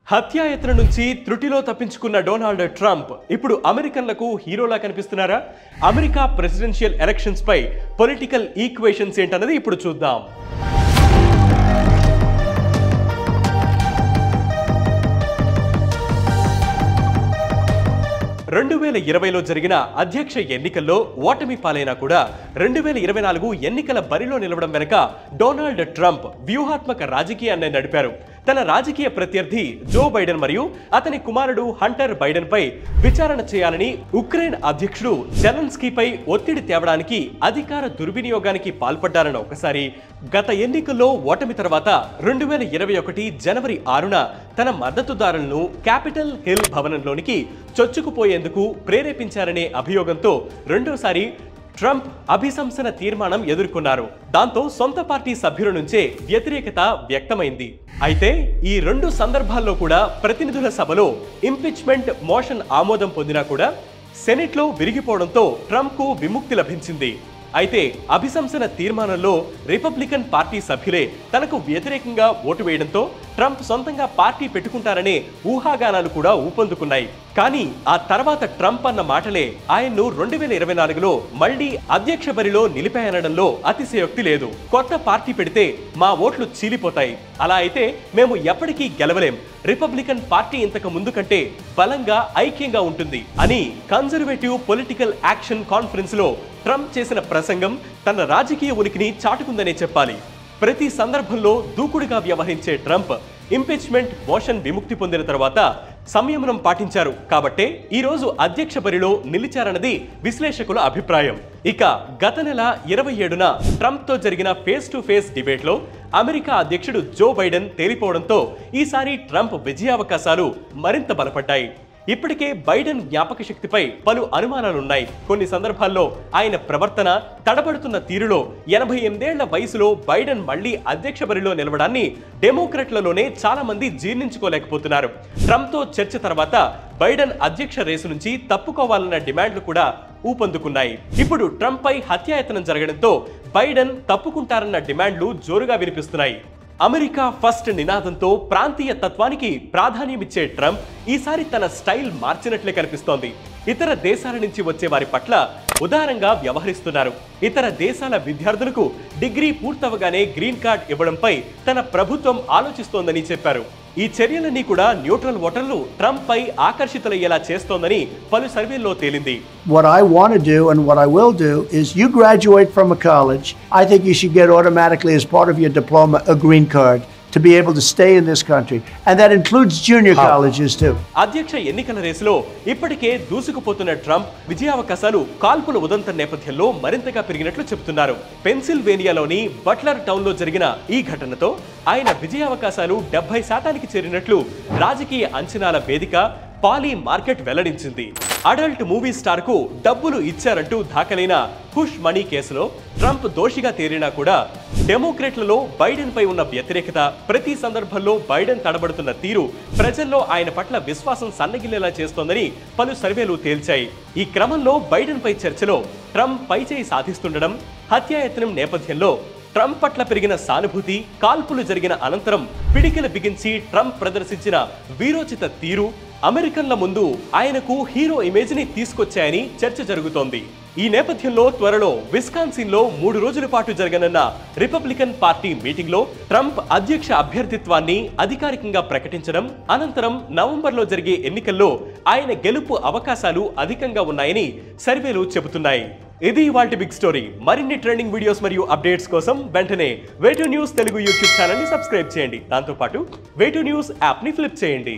హత్యాయత్న నుంచి త్రుటిలో తప్పించుకున్న డొనాల్డ్ ట్రంప్ ఇప్పుడు అమెరికన్లకు హీరోలా కనిపిస్తున్నారా? అమెరికా ప్రెసిడెన్షియల్ ఎలక్షన్స్ పై పొలిటికల్ ఈక్వేషన్స్ ఏంటన్నది ఇప్పుడు చూద్దాం. 2020లో జరిగిన అధ్యక్ష ఎన్నికల్లో ఓటమి పాలైనా కూడా 2024 ఎన్నికల బరిలో నిలవడం వెనుక డొనాల్డ్ ట్రంప్ వ్యూహాత్మక రాజకీయాన్ని నడిపారు. తన రాజకీయ ప్రత్యర్థి జో బైడెన్ మరియు అతని కుమారుడు హంటర్ బైడెన్ పై విచారణ చేయాలని ఉక్రెయిన్ అధ్యక్షుడు జెలెన్స్కీపై ఒత్తిడి తేవడానికి అధికార దుర్వినియోగానికి పాల్పడ్డారన్న ఒకసారి, గత ఎన్నికల్లో ఓటమి తర్వాత 2021 జనవరి 6న తన మద్దతుదారులను క్యాపిటల్ హిల్ భవనంలోనికి చొచ్చుకుపోయేందుకు ప్రేరేపించారనే అభియోగంతో రెండోసారి ట్రంప్ అభిశంసన తీర్మానం ఎదుర్కొన్నారు. దాంతో సొంత పార్టీ సభ్యుల నుంచే వ్యతిరేకత వ్యక్తమైంది. అయితే ఈ రెండు సందర్భాల్లో కూడా ప్రతినిధుల సభలో ఇంపీచ్మెంట్ మోషన్ ఆమోదం పొందినా కూడా సెనెట్లో విరిగిపోవడంతో ట్రంప్కు విముక్తి లభించింది. అయితే అభిశంసన తీర్మానంలో రిపబ్లికన్ పార్టీ సభ్యులే తనకు వ్యతిరేకంగా ఓటు వేయడంతో ట్రంప్ సొంతంగా పార్టీ పెట్టుకుంటారనే ఊహాగానాలు కూడా ఊపందుకున్నాయి. కానీ ఆ తర్వాత ట్రంప్ అన్న మాటలే ఆయన్ను 2024లో మళ్లీ అధ్యక్ష బరిలో నిలిపాయనడంలో అతిశయోక్తి లేదు. కొత్త పార్టీ పెడితే మా ఓట్లు చీలిపోతాయి, అలా అయితే మేము ఎప్పటికీ గెలవలేం, రిపబ్లికన్ పార్టీ ఇంతకు ముందు కంటే బలంగా ఐక్యంగా ఉంటుంది అని కన్జర్వేటివ్ పొలిటికల్ యాక్షన్ కాన్ఫరెన్స్ లో ట్రంప్ చేసిన ప్రసంగం తన రాజకీయ ఉనికిని చాటుకుందనే చెప్పాలి. ప్రతి సందర్భంలో దూకుడుగా వ్యవహరించే ట్రంప్ ఇంపీచ్మెంట్ మోషన్ విముక్తి పొందిన తర్వాత సంయమనం పాటించారు కాబట్టే ఈ రోజు అధ్యక్ష బరిలో నిలిచారన్నది విశ్లేషకుల అభిప్రాయం. ఇక గత నెల 27న ట్రంప్ తో జరిగిన ఫేస్ టు ఫేస్ డిబేట్ లో అమెరికా అధ్యక్షుడు జో బైడెన్ తేలిపోవడంతో ఈసారి ట్రంప్ విజయావకాశాలు మరింత బలపడ్డాయి. ఇప్పటికే బైడెన్ జ్ఞాపక శక్తిపై పలు అనుమానాలున్నాయి. కొన్ని సందర్భాల్లో ఆయన ప్రవర్తన, తడబడుతున్న తీరులో 88 ఏళ్ల వయసులో బైడెన్ మళ్లీ అధ్యక్ష బరిలో నిలవడాన్ని డెమోక్రాట్లలోనే చాలా మంది జీర్ణించుకోలేకపోతున్నారు. ట్రంప్తో చర్చ తర్వాత బైడెన్ అధ్యక్ష రేసు నుంచి తప్పుకోవాలన్న డిమాండ్లు కూడా ఊపందుకున్నాయి. ఇప్పుడు ట్రంప్ పై హత్యాయత్నం జరగడంతో బైడెన్ తప్పుకుంటారన్న డిమాండ్లు జోరుగా వినిపిస్తున్నాయి. అమెరికా ఫస్ట్ నినాదంతో ప్రాంతీయ తత్వానికి ప్రాధాన్యమిచ్చే ట్రంప్ ఈసారి తన స్టైల్ మార్చినట్లే కనిపిస్తోంది. ఇతర దేశాల నుంచి వచ్చే వారి పట్ల ఉదారంగా వ్యవహరిస్తున్నారు. ఇతర దేశాల విద్యార్థులకు డిగ్రీ పూర్తవగానే గ్రీన్ కార్డ్ ఇవ్వడంపై తన ప్రభుత్వం ఆలోచిస్తోందని చెప్పారు. ఈ చర్యలన్నీ కూడా న్యూట్రల్ ఓటర్లు ట్రంప్ పై ఆకర్షితులయ్యేలా చేస్తోందని పలు సర్వేల్లో తేలింది. What I want to do and what I will do is you graduate from a college, I think you should get automatically as part of your diploma a green card to be able to stay in this country, and that includes junior colleges too. అధ్యక్ష ఎన్నికల రేసులో ఇప్పటికే దూసుకుపోతున్న Trump విజయావకాశాలు కాల్పుల ఉదంతం నేపథ్యంలో మరింతగా పెరిగినట్లు చెబుతున్నారు. పెన్సిల్వేనియాలోని Buttler town లో జరిగిన ఈ ఘటనతో ఆయన విజయావకాశాలు 70% చేరినట్లు రాజకీయ అంచనాల వేదిక పాలీ మార్కెట్ వెల్లడించింది. అడల్ట్ మూవీ స్టార్ కు డబ్బులు ఇచ్చారంటూ దాఖలైన హుష్ మనీ కేసులో ట్రంప్ దోషిగా తేలినా కూడా డెమోక్రాట్లలో బైడెన్ పై ఉన్న వ్యతిరేకత, ప్రతి సందర్భంలో బైడెన్ తడబడుతున్న తీరు ప్రజల్లో ఆయన పట్ల విశ్వాసం సన్నగిల్లేలా చేస్తోందని పలు సర్వేలు తేల్చాయి. ఈ క్రమంలో బైడెన్ పై చర్చలో ట్రంప్ పైచేయి సాధిస్తుండడం, హత్యాయత్నం నేపథ్యంలో ట్రంప్ పట్ల పెరిగిన సానుభూతి, కాల్పులు జరిగిన అనంతరం పిడికిల బిగించి ట్రంప్ ప్రదర్శించిన వీరోచిత తీరు అమెరికన్ల ముందు ఆయనకు హీరో ఇమేజ్ ని తీసుకొచ్చాయని చర్చ జరుగుతోంది. ఈ నేపథ్యంలో త్వరలో విస్కాన్సిన్ లో 3 రోజుల పాటు జరగనున్న రిపబ్లికన్ పార్టీ మీటింగ్ లో ట్రంప్ అధ్యక్ష అభ్యర్థిత్వాన్ని అధికారికంగా ప్రకటించడం, అనంతరం నవంబర్లో జరిగే ఎన్నికల్లో ఆయన గెలుపు అవకాశాలు అధికంగా ఉన్నాయని సర్వేలు చెబుతున్నాయి. ఇది ఇవాల్టి బిగ్ స్టోరీ. మరిన్ని ట్రెండింగ్ వీడియోస్ మరియు అప్డేట్స్ కోసం వెంటనే వే2 న్యూస్ తెలుగు యూట్యూబ్ ఛానల్ ని సబ్స్క్రైబ్ చేయండి. దాంతోపాటు వే2 న్యూస్ యాప్ ని ఫ్లిప్ చేయండి.